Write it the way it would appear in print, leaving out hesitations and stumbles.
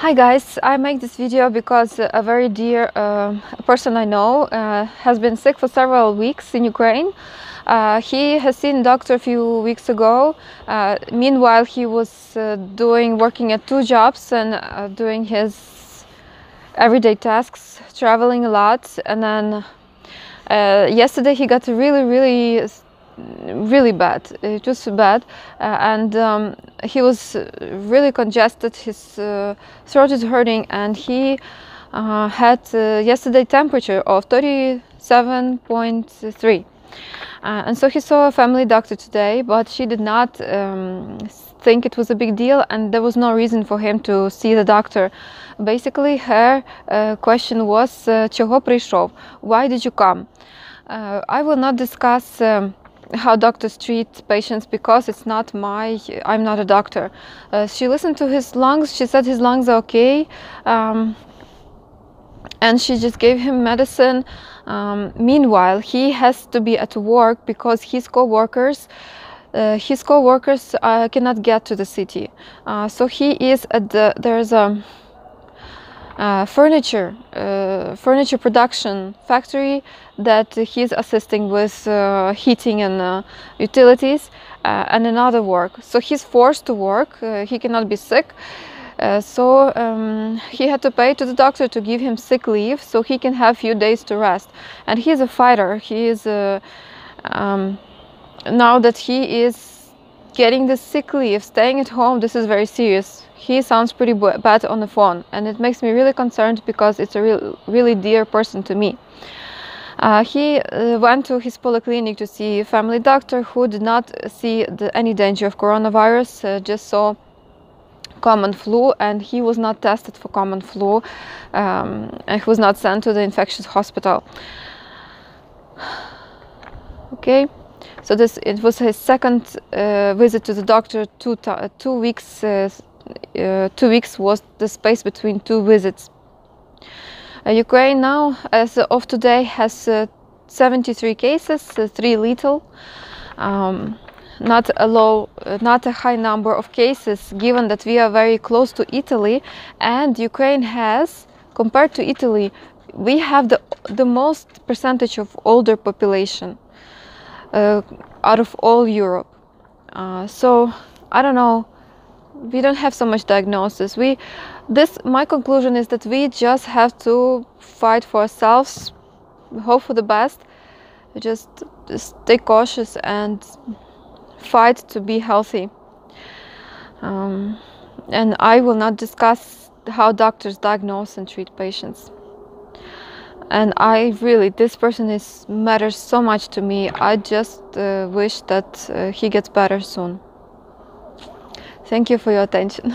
Hi guys, I make this video because a very dear person I know has been sick for several weeks in Ukraine. He has seen doctor a few weeks ago. Meanwhile, he was working at two jobs and doing his everyday tasks, traveling a lot. And then yesterday he got really bad. It was bad, and he was really congested. His throat is hurting, and he had yesterday temperature of 37.3. And so he saw a family doctor today, but she did not think it was a big deal, and there was no reason for him to see the doctor. Basically, her question was, "Чого прийшов? Why did you come?" I will not discuss how doctors treat patients because I'm not a doctor. She listened to his lungs. She said his lungs are okay, and she just gave him medicine. Meanwhile, he has to be at work because his co-workers cannot get to the city. So he is at there's a furniture production factory that he's assisting with heating and utilities and another work. So he's forced to work. He cannot be sick. So he had to pay to the doctor to give him sick leave so he can have few days to rest. And he's a fighter. He is now that he is getting the sick leave, staying at home, this is very serious. He sounds pretty bad on the phone, and it makes me really concerned because it's a really dear person to me. He went to his polyclinic to see a family doctor who did not see any danger of coronavirus, just saw common flu, and he was not tested for common flu, and he was not sent to the infectious hospital. Okay. So it was his second visit to the doctor. 2 weeks. 2 weeks was the space between two visits. Ukraine now, as of today, has 73 cases, 3 lethal. Not a high number of cases, given that we are very close to Italy, and Ukraine has, compared to Italy, we have the most percentage of older population. Out of all Europe. So I don't know, we don't have so much diagnosis. My conclusion is that we just have to fight for ourselves, hope for the best, just stay cautious and fight to be healthy. And I will not discuss how doctors diagnose and treat patients. And this person matters so much to me. I just wish that he gets better soon. Thank you for your attention.